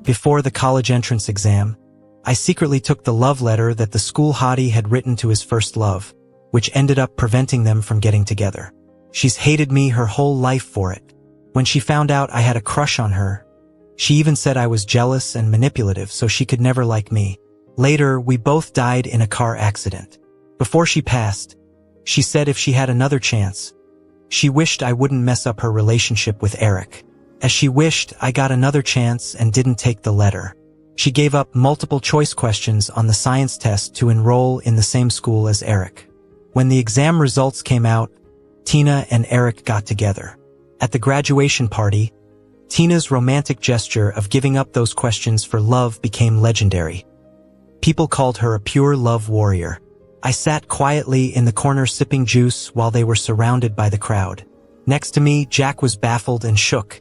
Before the college entrance exam, I secretly took the love letter that the school hottie had written to his first love, which ended up preventing them from getting together. She's hated me her whole life for it. When she found out I had a crush on her, she even said I was jealous and manipulative so she could never like me. Later, we both died in a car accident. Before she passed, she said if she had another chance, she wished I wouldn't mess up her relationship with Eric. As she wished, I got another chance and didn't take the letter. She gave up multiple choice questions on the science test to enroll in the same school as Eric. When the exam results came out, Tina and Eric got together. At the graduation party, Tina's romantic gesture of giving up those questions for love became legendary. People called her a pure love warrior. I sat quietly in the corner sipping juice while they were surrounded by the crowd. Next to me, Jack was baffled and shook.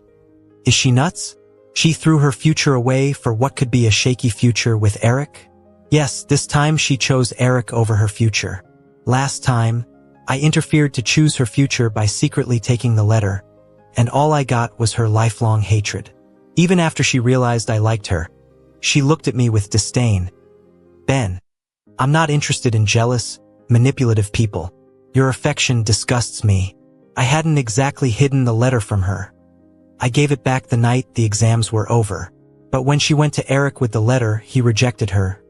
Is she nuts? She threw her future away for what could be a shaky future with Eric? Yes, this time she chose Eric over her future. Last time, I interfered to choose her future by secretly taking the letter, and all I got was her lifelong hatred. Even after she realized I liked her, she looked at me with disdain. Ben, I'm not interested in jealous, manipulative people. Your affection disgusts me. I hadn't exactly hidden the letter from her. I gave it back the night the exams were over. But when she went to Eric with the letter, he rejected her.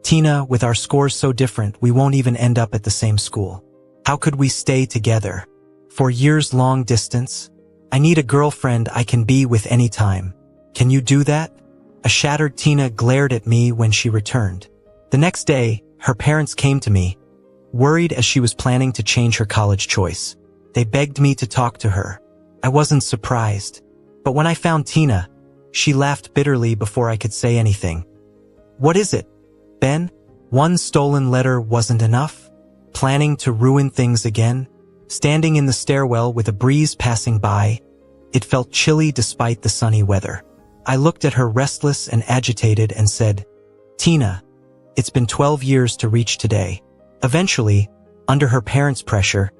Tina, with our scores so different, we won't even end up at the same school. How could we stay together? For years long distance? I need a girlfriend I can be with anytime. Can you do that? A shattered Tina glared at me when she returned. The next day, her parents came to me, worried as she was planning to change her college choice. They begged me to talk to her. I wasn't surprised. But when I found Tina, she laughed bitterly before I could say anything. What is it, Ben? One stolen letter wasn't enough? Planning to ruin things again? Standing in the stairwell with a breeze passing by, it felt chilly despite the sunny weather. I looked at her restless and agitated and said, Tina, it's been 12 years to reach today. Eventually, under her parents' pressure,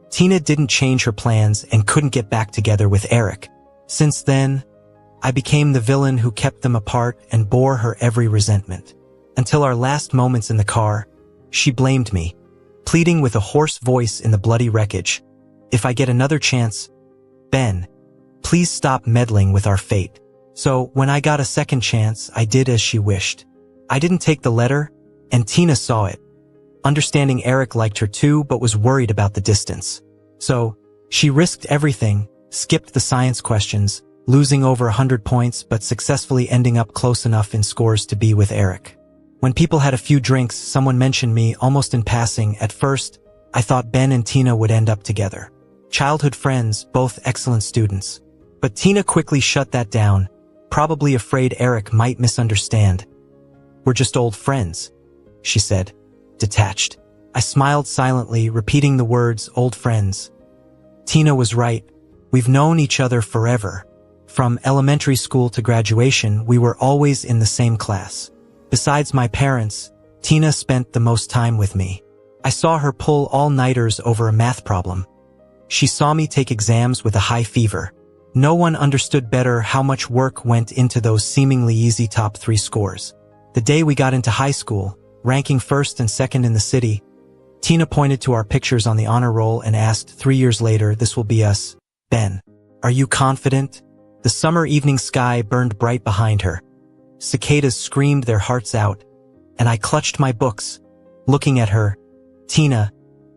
Tina didn't change her plans and couldn't get back together with Eric. Since then, I became the villain who kept them apart and bore her every resentment. Until our last moments in the car, she blamed me, pleading with a hoarse voice in the bloody wreckage. If I get another chance, Ben, please stop meddling with our fate. So, when I got a second chance, I did as she wished. I didn't take the letter, and Tina saw it. Understanding Eric liked her too, but was worried about the distance. So, she risked everything, skipped the science questions, losing over 100 points but successfully ending up close enough in scores to be with Eric. When people had a few drinks, someone mentioned me almost in passing. At first, I thought Ben and Tina would end up together. Childhood friends, both excellent students. But Tina quickly shut that down, probably afraid Eric might misunderstand. We're just old friends, she said, detached. I smiled silently, repeating the words, old friends. Tina was right. We've known each other forever. From elementary school to graduation, we were always in the same class. Besides my parents, Tina spent the most time with me. I saw her pull all-nighters over a math problem. She saw me take exams with a high fever. No one understood better how much work went into those seemingly easy top 3 scores. The day we got into high school, ranking first and second in the city, Tina pointed to our pictures on the honor roll and asked, 3 years later, this will be us. Ben, are you confident? The summer evening sky burned bright behind her. Cicadas screamed their hearts out, and I clutched my books, looking at her. Tina,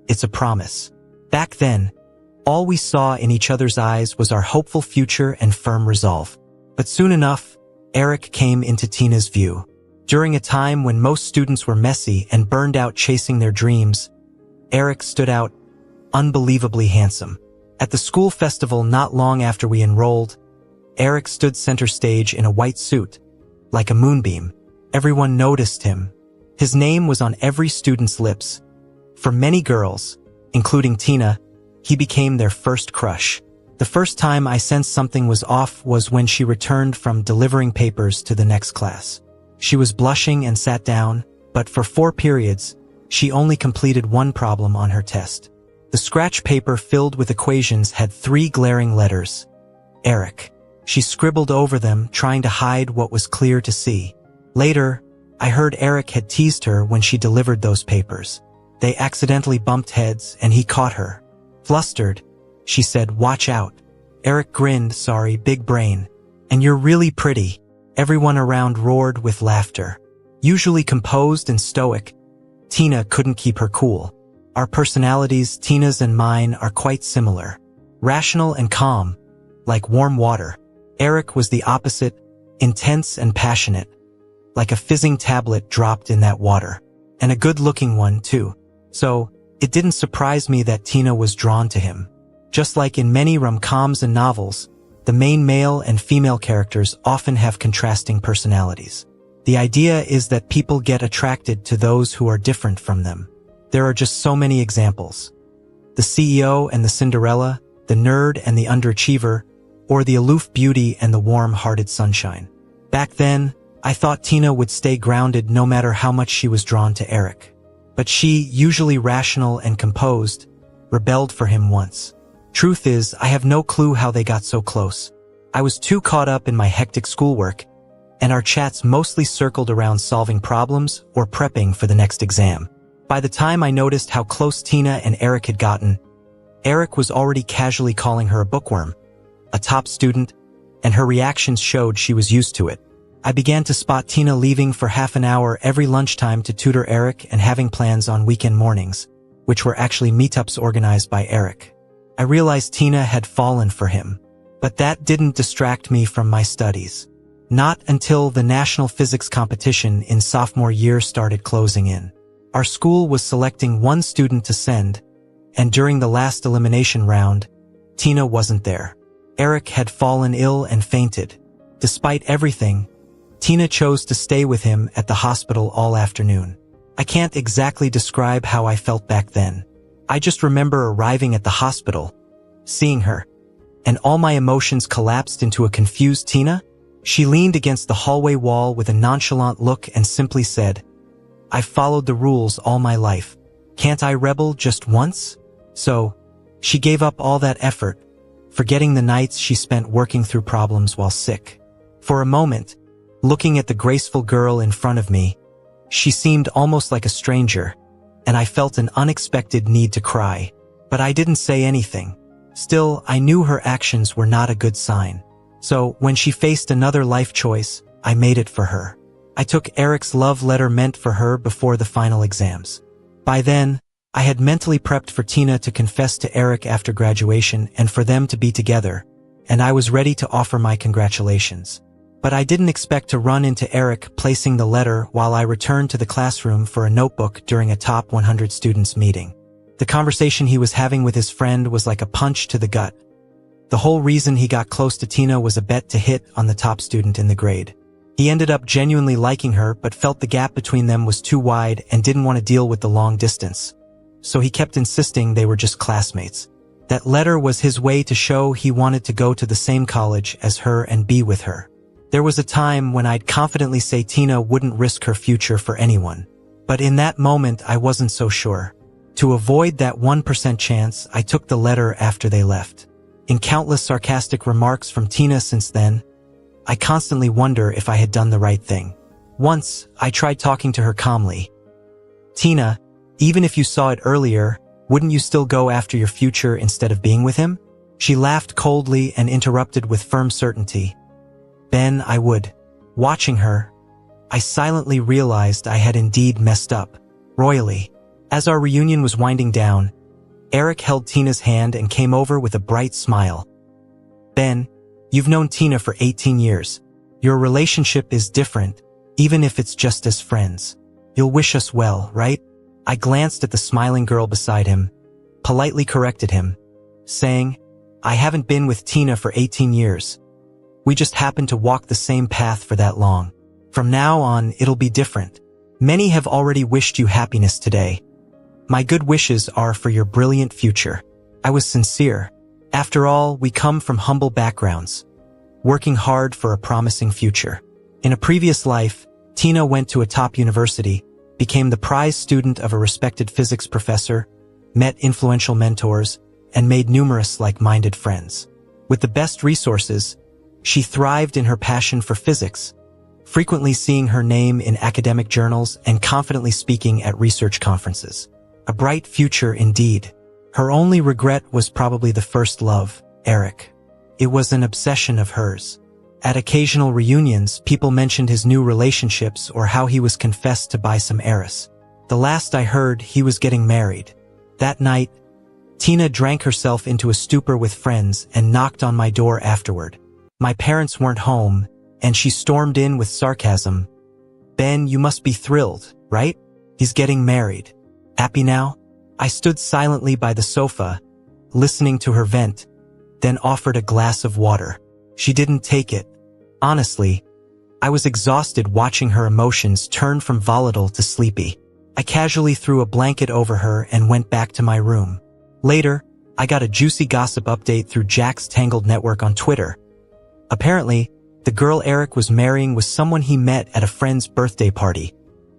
it's a promise. Back then, all we saw in each other's eyes was our hopeful future and firm resolve. But soon enough, Eric came into Tina's view. During a time when most students were messy and burned out chasing their dreams, Eric stood out, unbelievably handsome. At the school festival not long after we enrolled, Eric stood center stage in a white suit, like a moonbeam. Everyone noticed him. His name was on every student's lips. For many girls, including Tina, he became their first crush. The first time I sensed something was off was when she returned from delivering papers to the next class. She was blushing and sat down, but for 4 periods, she only completed 1 problem on her test. The scratch paper filled with equations had 3 glaring letters. Eric. She scribbled over them, trying to hide what was clear to see. Later, I heard Eric had teased her when she delivered those papers. They accidentally bumped heads, and he caught her. Flustered, she said, "Watch out." Eric grinned, "Sorry, big brain. And you're really pretty." Everyone around roared with laughter. Usually composed and stoic, Tina couldn't keep her cool. Our personalities, Tina's and mine, are quite similar. Rational and calm, like warm water. Eric was the opposite, intense and passionate, like a fizzing tablet dropped in that water. And a good-looking one, too. So, it didn't surprise me that Tina was drawn to him. Just like in many rom-coms and novels, the main male and female characters often have contrasting personalities. The idea is that people get attracted to those who are different from them. There are just so many examples. The CEO and the Cinderella, the nerd and the underachiever, or the aloof beauty and the warm-hearted sunshine. Back then, I thought Tina would stay grounded no matter how much she was drawn to Eric. But she, usually rational and composed, rebelled for him once. Truth is, I have no clue how they got so close. I was too caught up in my hectic schoolwork, and our chats mostly circled around solving problems or prepping for the next exam. By the time I noticed how close Tina and Eric had gotten, Eric was already casually calling her a bookworm, a top student, and her reactions showed she was used to it. I began to spot Tina leaving for half an hour every lunchtime to tutor Eric and having plans on weekend mornings, which were actually meetups organized by Eric. I realized Tina had fallen for him, but that didn't distract me from my studies. Not until the national physics competition in sophomore year started closing in. Our school was selecting one student to send, and during the last elimination round, Tina wasn't there. Eric had fallen ill and fainted. Despite everything, Tina chose to stay with him at the hospital all afternoon. I can't exactly describe how I felt back then. I just remember arriving at the hospital, seeing her, and all my emotions collapsed into a confused Tina. She leaned against the hallway wall with a nonchalant look and simply said, "I've followed the rules all my life. Can't I rebel just once?" So, she gave up all that effort, forgetting the nights she spent working through problems while sick. For a moment, looking at the graceful girl in front of me, she seemed almost like a stranger, and I felt an unexpected need to cry. But I didn't say anything. Still, I knew her actions were not a good sign. So, when she faced another life choice, I made it for her. I took Eric's love letter meant for her before the final exams. By then, I had mentally prepped for Tina to confess to Eric after graduation and for them to be together, and I was ready to offer my congratulations. But I didn't expect to run into Eric placing the letter while I returned to the classroom for a notebook during a top 100 students meeting. The conversation he was having with his friend was like a punch to the gut. The whole reason he got close to Tina was a bet to hit on the top student in the grade. He ended up genuinely liking her but felt the gap between them was too wide and didn't want to deal with the long distance. So he kept insisting they were just classmates. That letter was his way to show he wanted to go to the same college as her and be with her. There was a time when I'd confidently say Tina wouldn't risk her future for anyone. But in that moment, I wasn't so sure. To avoid that 1% chance, I took the letter after they left. In countless sarcastic remarks from Tina since then, I constantly wonder if I had done the right thing. Once, I tried talking to her calmly. "Tina, even if you saw it earlier, wouldn't you still go after your future instead of being with him?" She laughed coldly and interrupted with firm certainty. "Ben, I would." Watching her, I silently realized I had indeed messed up, royally. As our reunion was winding down, Eric held Tina's hand and came over with a bright smile. "Ben, you've known Tina for 18 years. Your relationship is different, even if it's just as friends. You'll wish us well, right?" I glanced at the smiling girl beside him, politely corrected him, saying, "I haven't been with Tina for 18 years. We just happened to walk the same path for that long. From now on, it'll be different. Many have already wished you happiness today. My good wishes are for your brilliant future." I was sincere. After all, we come from humble backgrounds, working hard for a promising future. In a previous life, Tina went to a top university, became the prize student of a respected physics professor, met influential mentors, and made numerous like-minded friends. With the best resources, She thrived in her passion for physics, frequently seeing her name in academic journals and confidently speaking at research conferences. A bright future indeed. Her only regret was probably the first love, Eric. It was an obsession of hers. At occasional reunions, people mentioned his new relationships or how he was confessed to by some heiress. The last I heard, he was getting married. That night, Tina drank herself into a stupor with friends and knocked on my door afterward. My parents weren't home, and she stormed in with sarcasm. "Ben, you must be thrilled, right? He's getting married. Happy now?" I stood silently by the sofa, listening to her vent, then offered a glass of water. She didn't take it. Honestly, I was exhausted watching her emotions turn from volatile to sleepy. I casually threw a blanket over her and went back to my room. Later, I got a juicy gossip update through Jack's Tangled network on Twitter. Apparently, the girl Eric was marrying was someone he met at a friend's birthday party,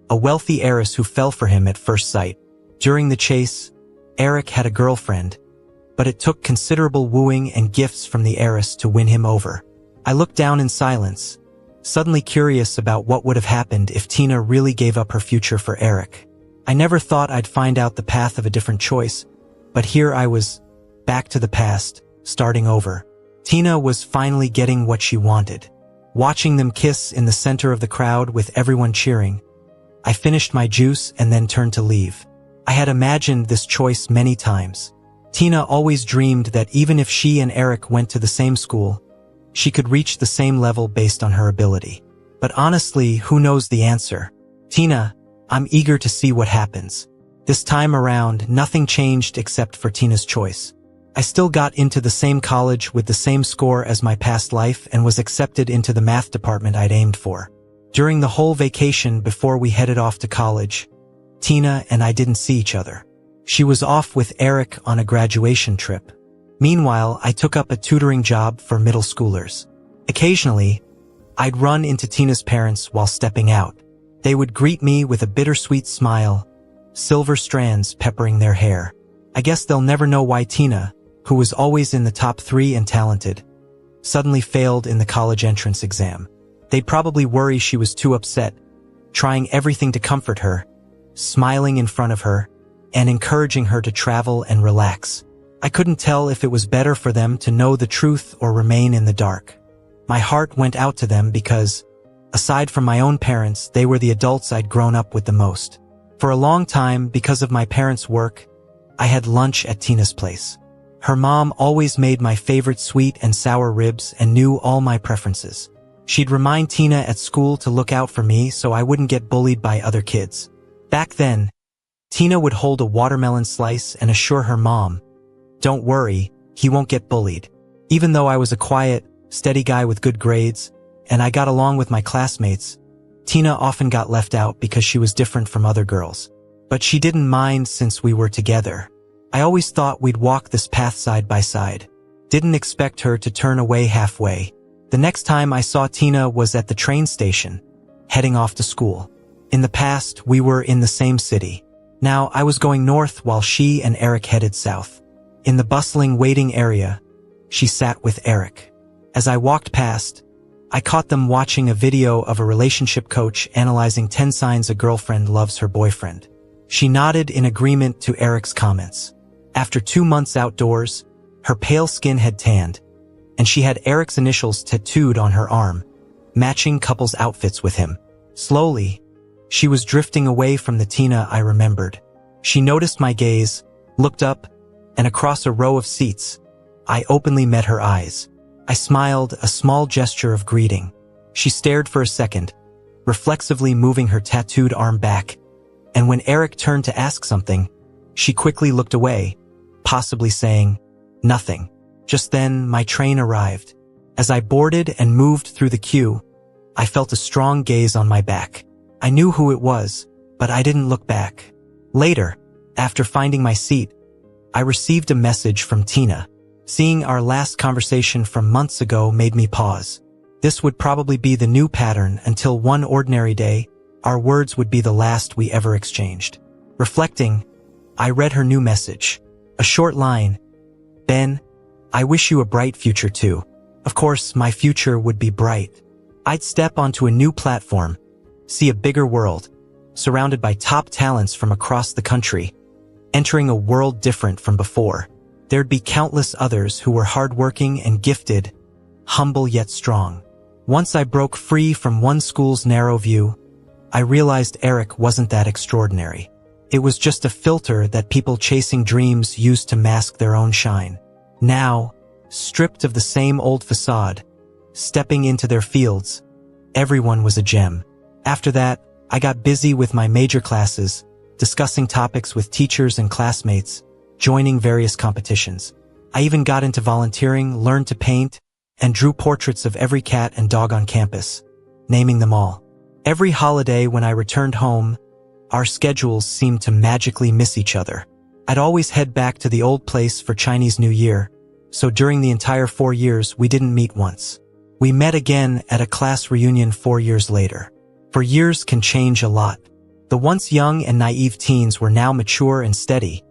a wealthy heiress who fell for him at first sight. During the chase, Eric had a girlfriend, but it took considerable wooing and gifts from the heiress to win him over. I looked down in silence, suddenly curious about what would have happened if Tina really gave up her future for Eric. I never thought I'd find out the path of a different choice, but here I was, back to the past, starting over. Tina was finally getting what she wanted. Watching them kiss in the center of the crowd with everyone cheering, I finished my juice and then turned to leave. I had imagined this choice many times. Tina always dreamed that even if she and Eric went to the same school, she could reach the same level based on her ability. But honestly, who knows the answer? Tina, I'm eager to see what happens. This time around, nothing changed except for Tina's choice. I still got into the same college with the same score as my past life and was accepted into the math department I'd aimed for. During the whole vacation before we headed off to college, Tina and I didn't see each other. She was off with Eric on a graduation trip. Meanwhile, I took up a tutoring job for middle schoolers. Occasionally, I'd run into Tina's parents while stepping out. They would greet me with a bittersweet smile, silver strands peppering their hair. I guess they'll never know why Tina, who was always in the top 3 and talented, suddenly failed in the college entrance exam. They'd probably worry she was too upset, trying everything to comfort her, smiling in front of her, and encouraging her to travel and relax. I couldn't tell if it was better for them to know the truth or remain in the dark. My heart went out to them because, aside from my own parents, they were the adults I'd grown up with the most. For a long time, because of my parents' work, I had lunch at Tina's place. Her mom always made my favorite sweet and sour ribs and knew all my preferences. She'd remind Tina at school to look out for me so I wouldn't get bullied by other kids. Back then, Tina would hold a watermelon slice and assure her mom, "Don't worry, he won't get bullied." Even though I was a quiet, steady guy with good grades, and I got along with my classmates, Tina often got left out because she was different from other girls. But she didn't mind since we were together. I always thought we'd walk this path side by side. Didn't expect her to turn away halfway. The next time I saw Tina was at the train station, heading off to school. In the past, we were in the same city. Now I was going north while she and Eric headed south. In the bustling waiting area, she sat with Eric. As I walked past, I caught them watching a video of a relationship coach analyzing 10 signs a girlfriend loves her boyfriend. She nodded in agreement to Eric's comments. After 2 months outdoors, her pale skin had tanned, and she had Eric's initials tattooed on her arm, matching couples' outfits with him. Slowly, she was drifting away from the Tina I remembered. She noticed my gaze, looked up, and across a row of seats, I openly met her eyes. I smiled, a small gesture of greeting. She stared for a second, reflexively moving her tattooed arm back, and when Eric turned to ask something, she quickly looked away, possibly saying, "Nothing." Just then, my train arrived. As I boarded and moved through the queue, I felt a strong gaze on my back. I knew who it was, but I didn't look back. Later, after finding my seat, I received a message from Tina. Seeing our last conversation from months ago made me pause. This would probably be the new pattern until one ordinary day, our words would be the last we ever exchanged. Reflecting, I read her new message. A short line, "Ben, I wish you a bright future too. Of course, my future would be bright. I'd step onto a new platform, see a bigger world, surrounded by top talents from across the country, entering a world different from before. There'd be countless others who were hardworking and gifted, humble yet strong. Once I broke free from one school's narrow view, I realized Eric wasn't that extraordinary. It was just a filter that people chasing dreams used to mask their own shine. Now, stripped of the same old facade, stepping into their fields, everyone was a gem. After that, I got busy with my major classes, discussing topics with teachers and classmates, joining various competitions. I even got into volunteering, learned to paint, and drew portraits of every cat and dog on campus, naming them all. Every holiday when I returned home, our schedules seemed to magically miss each other. I'd always head back to the old place for Chinese New Year, so during the entire 4 years we didn't meet once. We met again at a class reunion 4 years later. For years can change a lot. The once young and naive teens were now mature and steady,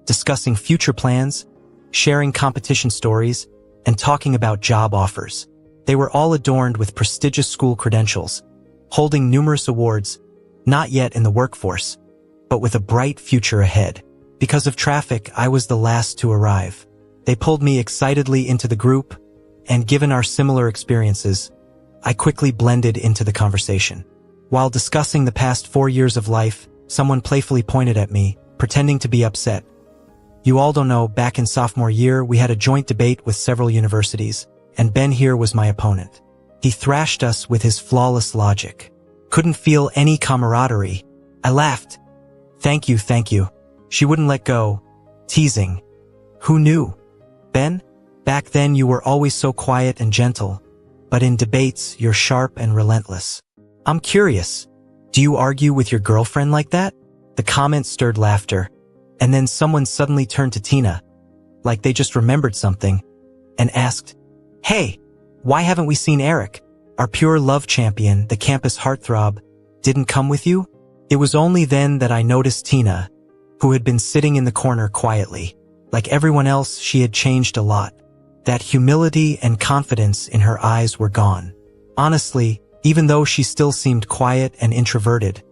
discussing future plans, sharing competition stories, and talking about job offers. They were all adorned with prestigious school credentials, holding numerous awards, not yet in the workforce, but with a bright future ahead. Because of traffic, I was the last to arrive. They pulled me excitedly into the group, and given our similar experiences, I quickly blended into the conversation. While discussing the past 4 years of life, someone playfully pointed at me, pretending to be upset. You all don't know, back in sophomore year, we had a joint debate with several universities, and Ben here was my opponent. He thrashed us with his flawless logic. Couldn't feel any camaraderie. I laughed. Thank you. She wouldn't let go, teasing. Who knew? Ben, back then you were always so quiet and gentle, but in debates you're sharp and relentless. I'm curious, do you argue with your girlfriend like that? The comment stirred laughter, and then someone suddenly turned to Tina, like they just remembered something, and asked, Hey, why haven't we seen Eric? Our pure love champion, the campus heartthrob, didn't come with you? It was only then that I noticed Tina, who had been sitting in the corner quietly. Like everyone else, she had changed a lot. That humility and confidence in her eyes were gone. Honestly, even though she still seemed quiet and introverted,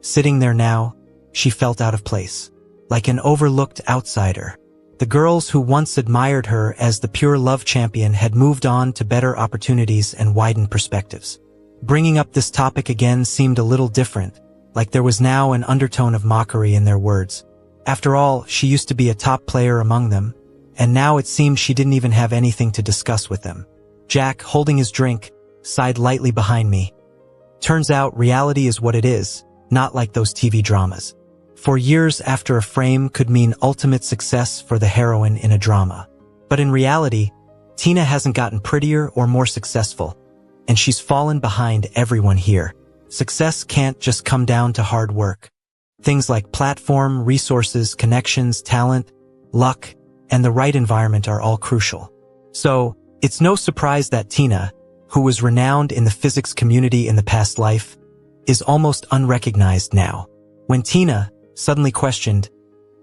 sitting there now, she felt out of place, like an overlooked outsider. The girls who once admired her as the pure love champion had moved on to better opportunities and widened perspectives. Bringing up this topic again seemed a little different, like there was now an undertone of mockery in their words. After all, she used to be a top player among them, and now it seemed she didn't even have anything to discuss with them. Jack, holding his drink, sighed lightly behind me. Turns out reality is what it is, not like those TV dramas. For years after a frame could mean ultimate success for the heroine in a drama. But in reality, Tina hasn't gotten prettier or more successful, and she's fallen behind everyone here. Success can't just come down to hard work. Things like platform, resources, connections, talent, luck, and the right environment are all crucial. So, it's no surprise that Tina, who was renowned in the physics community in the past life, is almost unrecognized now. When Tina, suddenly questioned,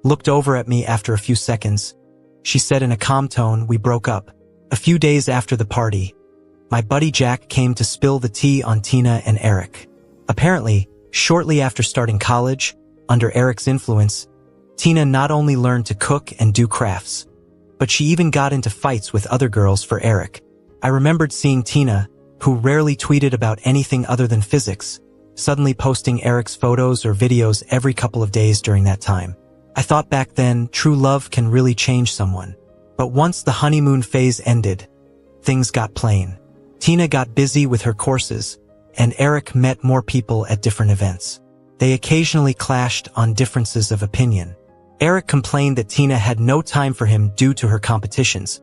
looked over at me after a few seconds, she said in a calm tone, "We broke up." A few days after the party, my buddy Jack came to spill the tea on Tina and Eric. Apparently, shortly after starting college, under Eric's influence, Tina not only learned to cook and do crafts, but she even got into fights with other girls for Eric. I remembered seeing Tina, who rarely tweeted about anything other than physics, suddenly posting Eric's photos or videos every couple of days during that time. I thought back then, true love can really change someone. But once the honeymoon phase ended, things got plain. Tina got busy with her courses, and Eric met more people at different events. They occasionally clashed on differences of opinion. Eric complained that Tina had no time for him due to her competitions,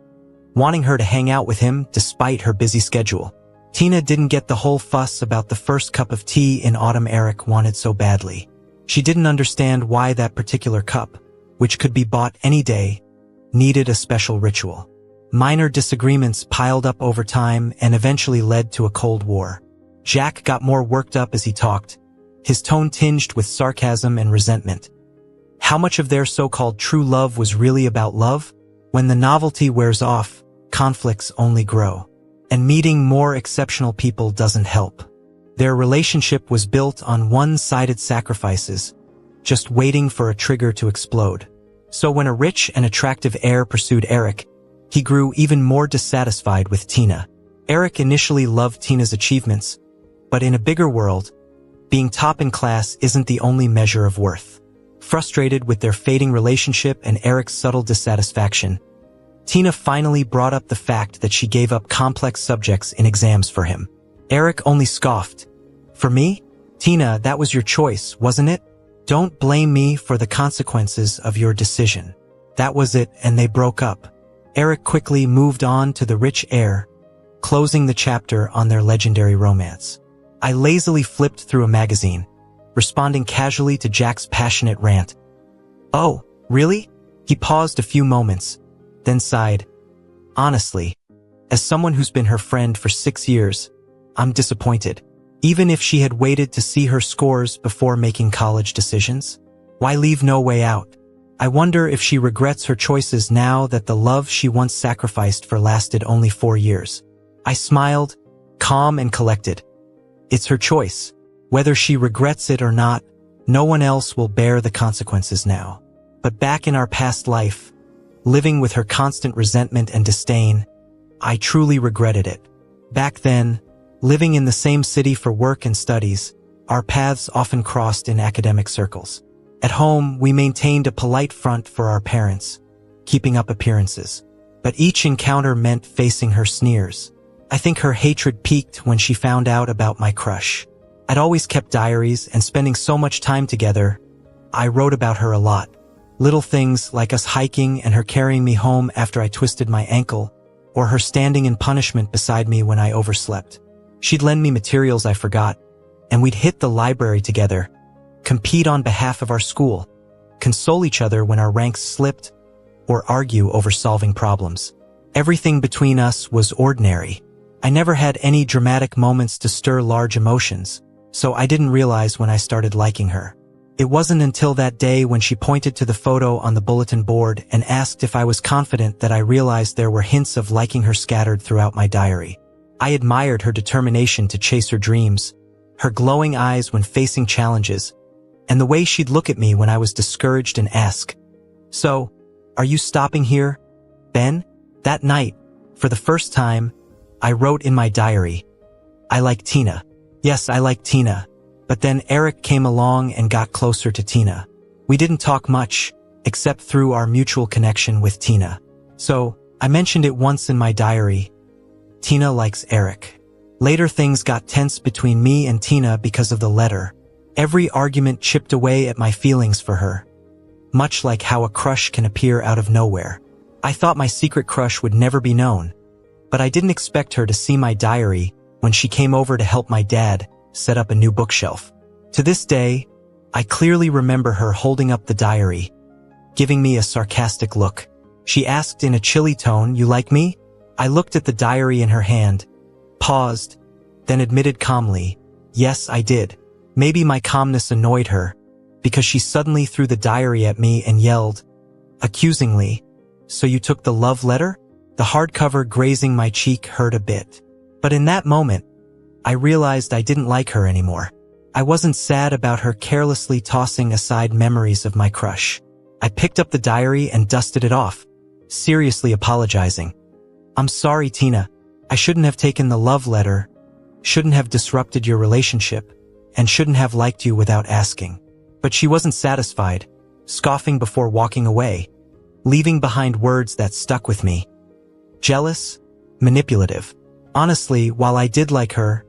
wanting her to hang out with him despite her busy schedule. Tina didn't get the whole fuss about the first cup of tea in autumn Eric wanted so badly. She didn't understand why that particular cup, which could be bought any day, needed a special ritual. Minor disagreements piled up over time and eventually led to a Cold War. Jack got more worked up as he talked, his tone tinged with sarcasm and resentment. How much of their so-called true love was really about love? When the novelty wears off, conflicts only grow. And meeting more exceptional people doesn't help. Their relationship was built on one-sided sacrifices, just waiting for a trigger to explode. So when a rich and attractive heir pursued Eric, he grew even more dissatisfied with Tina. Eric initially loved Tina's achievements, but in a bigger world, being top in class isn't the only measure of worth. Frustrated with their fading relationship and Eric's subtle dissatisfaction, Tina finally brought up the fact that she gave up complex subjects in exams for him. Eric only scoffed. "For me? Tina, that was your choice, wasn't it? Don't blame me for the consequences of your decision." That was it, and they broke up. Eric quickly moved on to the rich heir, closing the chapter on their legendary romance. I lazily flipped through a magazine, responding casually to Jack's passionate rant. "Oh, really?" He paused a few moments, then sighed. "Honestly, as someone who's been her friend for 6 years, I'm disappointed. Even if she had waited to see her scores before making college decisions? Why leave no way out? I wonder if she regrets her choices now that the love she once sacrificed for lasted only 4 years." I smiled, calm and collected. It's her choice. Whether she regrets it or not, no one else will bear the consequences now. But back in our past life, living with her constant resentment and disdain, I truly regretted it. Back then, living in the same city for work and studies, our paths often crossed in academic circles. At home, we maintained a polite front for our parents, keeping up appearances. But each encounter meant facing her sneers. I think her hatred peaked when she found out about my crush. I'd always kept diaries, and spending so much time together, I wrote about her a lot. Little things like us hiking and her carrying me home after I twisted my ankle, or her standing in punishment beside me when I overslept. She'd lend me materials I forgot, and we'd hit the library together, compete on behalf of our school, console each other when our ranks slipped, or argue over solving problems. Everything between us was ordinary. I never had any dramatic moments to stir large emotions, so I didn't realize when I started liking her. It wasn't until that day when she pointed to the photo on the bulletin board and asked if I was confident that I realized there were hints of liking her scattered throughout my diary. I admired her determination to chase her dreams, her glowing eyes when facing challenges, and the way she'd look at me when I was discouraged and ask, "So, are you stopping here, Ben?" That night, for the first time, I wrote in my diary, "I like Tina." Yes, I like Tina. But then Eric came along and got closer to Tina. We didn't talk much, except through our mutual connection with Tina. So, I mentioned it once in my diary. Tina likes Eric. Later things got tense between me and Tina because of the letter. Every argument chipped away at my feelings for her. Much like how a crush can appear out of nowhere. I thought my secret crush would never be known. But I didn't expect her to see my diary when she came over to help my dad set up a new bookshelf. To this day, I clearly remember her holding up the diary, giving me a sarcastic look. She asked in a chilly tone, "You like me?" I looked at the diary in her hand, paused, then admitted calmly, "Yes, I did." Maybe my calmness annoyed her, because she suddenly threw the diary at me and yelled, accusingly, "So you took the love letter?" The hardcover grazing my cheek hurt a bit. But in that moment, I realized I didn't like her anymore. I wasn't sad about her carelessly tossing aside memories of my crush. I picked up the diary and dusted it off, seriously apologizing. "I'm sorry, Tina. I shouldn't have taken the love letter, shouldn't have disrupted your relationship, and shouldn't have liked you without asking." But she wasn't satisfied, scoffing before walking away, leaving behind words that stuck with me. Jealous, manipulative. Honestly, while I did like her,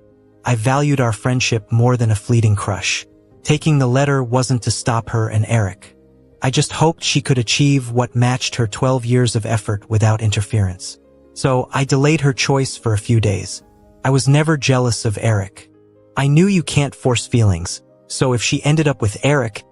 I valued our friendship more than a fleeting crush. Taking the letter wasn't to stop her and Eric. I just hoped she could achieve what matched her 12 years of effort without interference. So I delayed her choice for a few days. I was never jealous of Eric. I knew you can't force feelings, so if she ended up with Eric,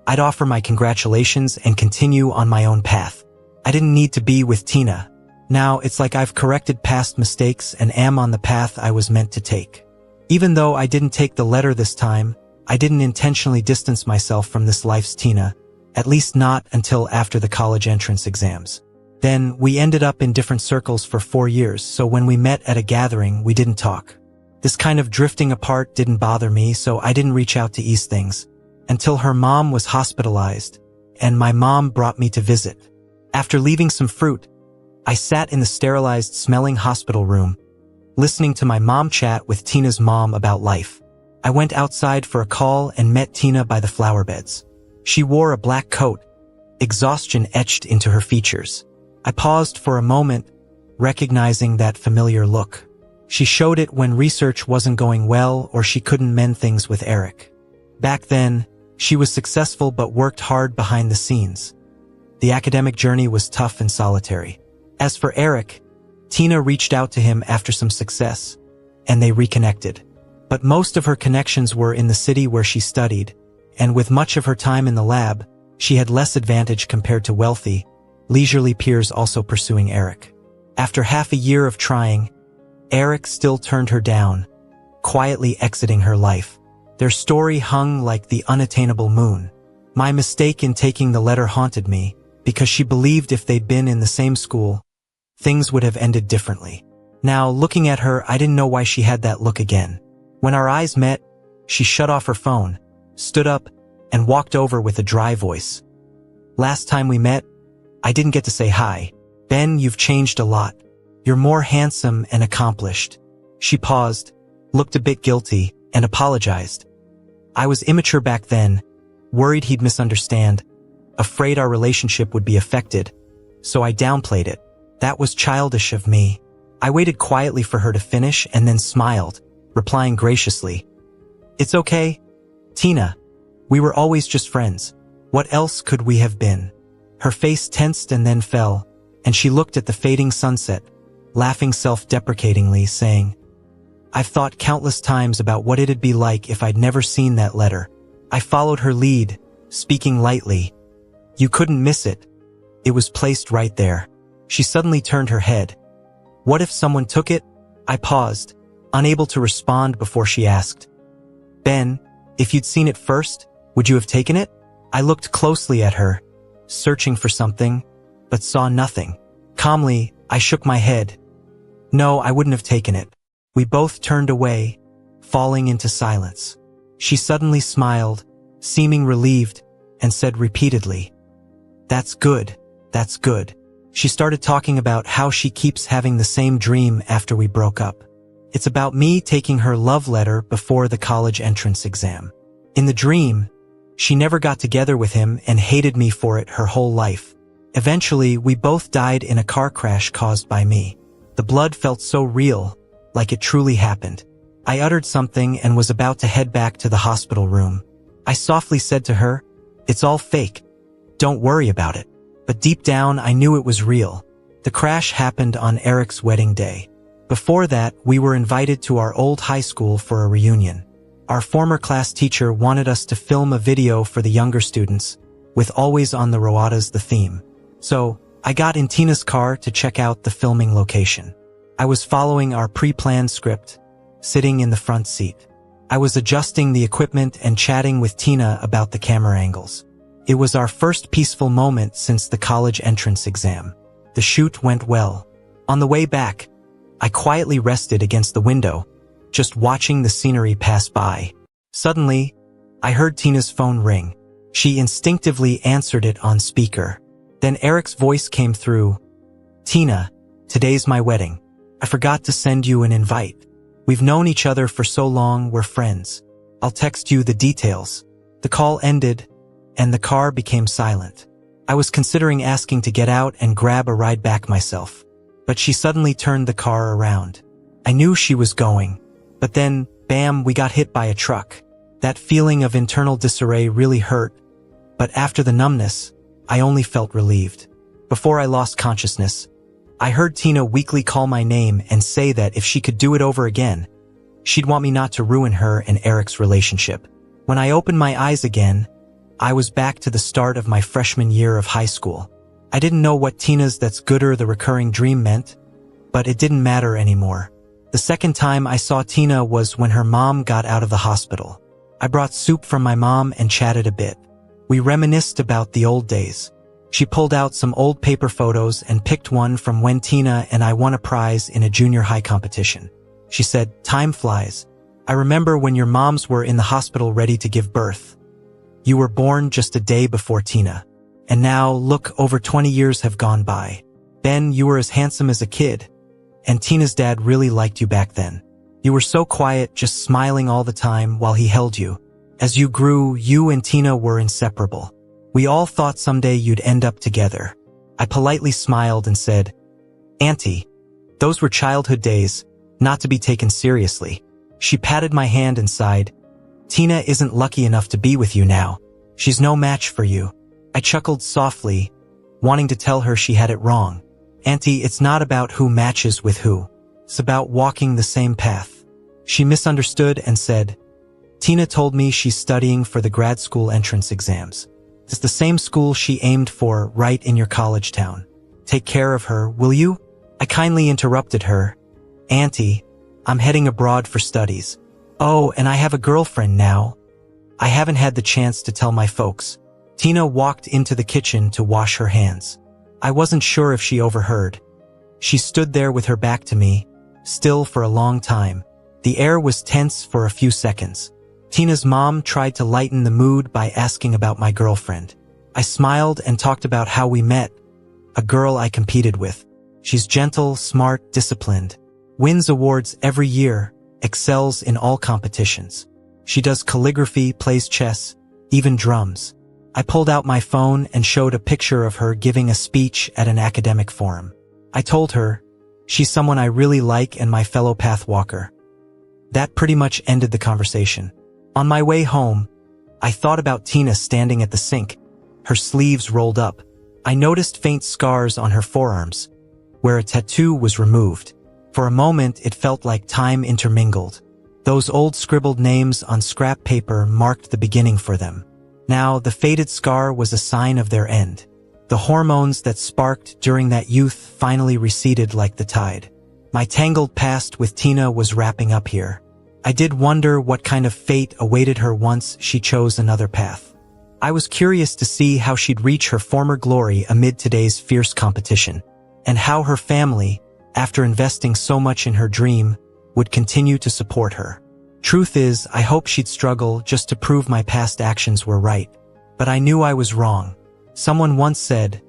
I'd offer my congratulations and continue on my own path. I didn't need to be with Tina. Now it's like I've corrected past mistakes and am on the path I was meant to take. Even though I didn't take the letter this time, I didn't intentionally distance myself from this life's Tina, at least not until after the college entrance exams. Then, we ended up in different circles for 4 years, so when we met at a gathering, we didn't talk. This kind of drifting apart didn't bother me, so I didn't reach out to ease things. Until her mom was hospitalized, and my mom brought me to visit. After leaving some fruit, I sat in the sterilized, smelling hospital room, listening to my mom chat with Tina's mom about life. I went outside for a call and met Tina by the flower beds. She wore a black coat, exhaustion etched into her features. I paused for a moment, recognizing that familiar look. She showed it when research wasn't going well or she couldn't mend things with Eric. Back then, she was successful but worked hard behind the scenes. The academic journey was tough and solitary. As for Eric, Tina reached out to him after some success, and they reconnected. But most of her connections were in the city where she studied, and with much of her time in the lab, she had less advantage compared to wealthy, leisurely peers also pursuing Eric. After half a year of trying, Eric still turned her down, quietly exiting her life. Their story hung like the unattainable moon. My mistake in taking the letter haunted me, because she believed if they'd been in the same school, things would have ended differently. Now, looking at her, I didn't know why she had that look again. When our eyes met, she shut off her phone, stood up, and walked over with a dry voice. Last time we met, I didn't get to say hi. Ben, you've changed a lot. You're more handsome and accomplished. She paused, looked a bit guilty, and apologized. I was immature back then, worried he'd misunderstand, afraid our relationship would be affected, so I downplayed it. That was childish of me. I waited quietly for her to finish and then smiled, replying graciously, "It's okay, Tina. We were always just friends. What else could we have been?" Her face tensed and then fell, and she looked at the fading sunset, laughing self-deprecatingly, saying, "I've thought countless times about what it'd be like if I'd never seen that letter." I followed her lead, speaking lightly. "You couldn't miss it. It was placed right there." She suddenly turned her head. "What if someone took it?" I paused, unable to respond before she asked, "Ben, if you'd seen it first, would you have taken it?" I looked closely at her, searching for something, but saw nothing. Calmly, I shook my head. "No, I wouldn't have taken it." We both turned away, falling into silence. She suddenly smiled, seeming relieved, and said repeatedly, "That's good, that's good." She started talking about how she keeps having the same dream after we broke up. It's about me taking her love letter before the college entrance exam. In the dream, she never got together with him and hated me for it her whole life. Eventually, we both died in a car crash caused by me. The blood felt so real, like it truly happened. I uttered something and was about to head back to the hospital room. I softly said to her, "It's all fake. Don't worry about it." But deep down, I knew it was real. The crash happened on Eric's wedding day. Before that, we were invited to our old high school for a reunion. Our former class teacher wanted us to film a video for the younger students, with Always on the Roadas the theme. So, I got in Tina's car to check out the filming location. I was following our pre-planned script, sitting in the front seat. I was adjusting the equipment and chatting with Tina about the camera angles. It was our first peaceful moment since the college entrance exam. The shoot went well. On the way back, I quietly rested against the window, just watching the scenery pass by. Suddenly, I heard Tina's phone ring. She instinctively answered it on speaker. Then Eric's voice came through. "Tina, today's my wedding. I forgot to send you an invite. We've known each other for so long, we're friends. I'll text you the details." The call ended, and the car became silent. I was considering asking to get out and grab a ride back myself. But she suddenly turned the car around. I knew she was going. But then, bam, we got hit by a truck. That feeling of internal disarray really hurt. But after the numbness, I only felt relieved. Before I lost consciousness, I heard Tina weakly call my name and say that if she could do it over again, she'd want me not to ruin her and Eric's relationship. When I opened my eyes again, I was back to the start of my freshman year of high school. I didn't know what Tina's "that's gooder" the recurring dream meant, but it didn't matter anymore. The second time I saw Tina was when her mom got out of the hospital. I brought soup from my mom and chatted a bit. We reminisced about the old days. She pulled out some old paper photos and picked one from when Tina and I won a prize in a junior high competition. She said, "Time flies. I remember when your moms were in the hospital ready to give birth. You were born just a day before Tina. And now, look, over 20 years have gone by. Ben, you were as handsome as a kid. And Tina's dad really liked you back then. You were so quiet, just smiling all the time while he held you. As you grew, you and Tina were inseparable. We all thought someday you'd end up together." I politely smiled and said, "Auntie, those were childhood days, not to be taken seriously." She patted my hand and sighed, "Tina isn't lucky enough to be with you now. She's no match for you." I chuckled softly, wanting to tell her she had it wrong. "Auntie, it's not about who matches with who. It's about walking the same path." She misunderstood and said, "Tina told me she's studying for the grad school entrance exams. It's the same school she aimed for right in your college town. Take care of her, will you?" I kindly interrupted her, "Auntie, I'm heading abroad for studies. Oh, and I have a girlfriend now. I haven't had the chance to tell my folks." Tina walked into the kitchen to wash her hands. I wasn't sure if she overheard. She stood there with her back to me, still for a long time. The air was tense for a few seconds. Tina's mom tried to lighten the mood by asking about my girlfriend. I smiled and talked about how we met, a girl I competed with. She's gentle, smart, disciplined, wins awards every year, excels in all competitions. She does calligraphy, plays chess, even drums. I pulled out my phone and showed a picture of her giving a speech at an academic forum. I told her, "She's someone I really like and my fellow path walker." That pretty much ended the conversation. On my way home, I thought about Tina standing at the sink, her sleeves rolled up. I noticed faint scars on her forearms, where a tattoo was removed. For a moment, it felt like time intermingled. Those old scribbled names on scrap paper marked the beginning for them. Now, the faded scar was a sign of their end. The hormones that sparked during that youth finally receded like the tide. My tangled past with Tina was wrapping up here. I did wonder what kind of fate awaited her once she chose another path. I was curious to see how she'd reach her former glory amid today's fierce competition, and how her family, after investing so much in her dream, would continue to support her. Truth is, I hoped she'd struggle just to prove my past actions were right. But I knew I was wrong. Someone once said,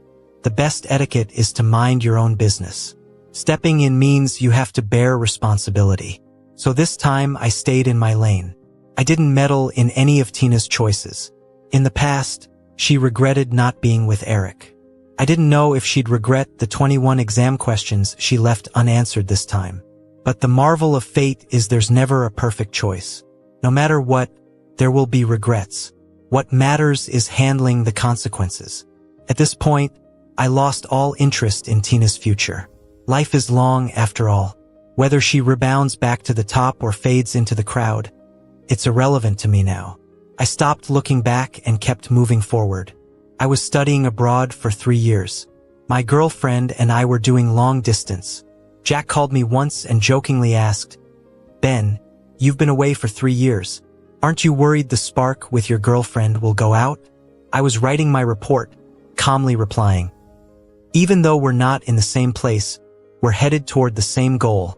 "The best etiquette is to mind your own business." Stepping in means you have to bear responsibility. So this time I stayed in my lane. I didn't meddle in any of Tina's choices. In the past, she regretted not being with Eric. I didn't know if she'd regret the 21 exam questions she left unanswered this time. But the marvel of fate is there's never a perfect choice. No matter what, there will be regrets. What matters is handling the consequences. At this point, I lost all interest in Tina's future. Life is long after all. Whether she rebounds back to the top or fades into the crowd, it's irrelevant to me now. I stopped looking back and kept moving forward. I was studying abroad for 3 years. My girlfriend and I were doing long distance. Jack called me once and jokingly asked, "Ben, you've been away for 3 years. Aren't you worried the spark with your girlfriend will go out?" I was writing my report, calmly replying, "Even though we're not in the same place, we're headed toward the same goal,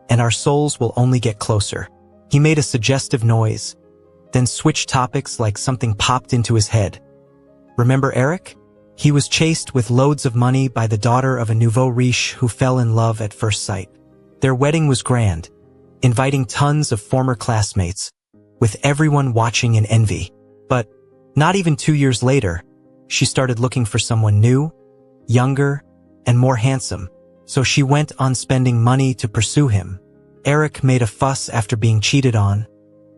and our souls will only get closer." He made a suggestive noise, then switched topics like something popped into his head. "Remember Eric? He was chased with loads of money by the daughter of a nouveau riche who fell in love at first sight. Their wedding was grand, inviting tons of former classmates, with everyone watching in envy. But not even 2 years later, she started looking for someone new, younger, and more handsome. So she went on spending money to pursue him. Eric made a fuss after being cheated on,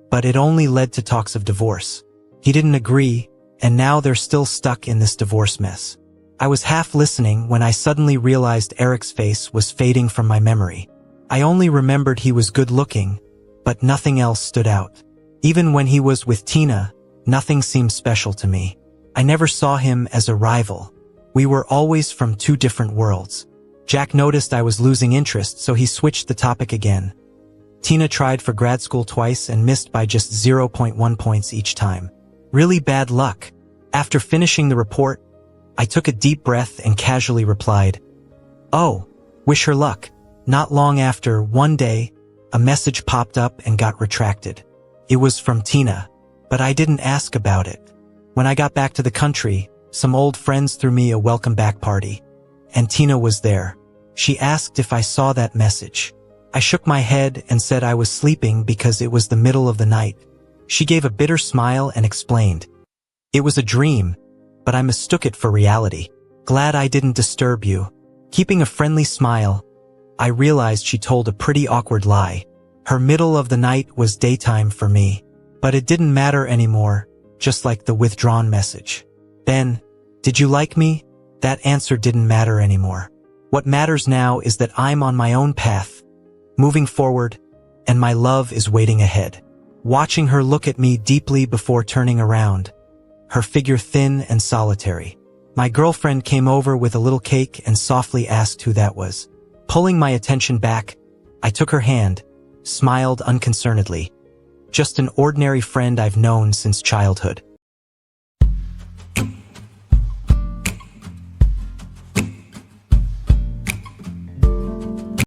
but it only led to talks of divorce. He didn't agree, and now they're still stuck in this divorce mess. I was half listening when I suddenly realized Eric's face was fading from my memory. I only remembered he was good-looking, but nothing else stood out. Even when he was with Tina, nothing seemed special to me. I never saw him as a rival. We were always from 2 different worlds. Jack noticed I was losing interest, so he switched the topic again. Tina tried for grad school twice and missed by just 0.1 points each time. Really bad luck. After finishing the report, I took a deep breath and casually replied, "Oh, wish her luck." Not long after, one day, a message popped up and got retracted. It was from Tina, but I didn't ask about it. When I got back to the country, some old friends threw me a welcome back party, and Tina was there. She asked if I saw that message. I shook my head and said I was sleeping because it was the middle of the night. She gave a bitter smile and explained, "It was a dream, but I mistook it for reality. Glad I didn't disturb you." Keeping a friendly smile, I realized she told a pretty awkward lie. Her middle of the night was daytime for me. But it didn't matter anymore, just like the withdrawn message. "Ben, did you like me?" That answer didn't matter anymore. What matters now is that I'm on my own path, moving forward, and my love is waiting ahead. Watching her look at me deeply before turning around, her figure thin and solitary. My girlfriend came over with a little cake and softly asked who that was. Pulling my attention back, I took her hand, smiled unconcernedly. "Just an ordinary friend I've known since childhood."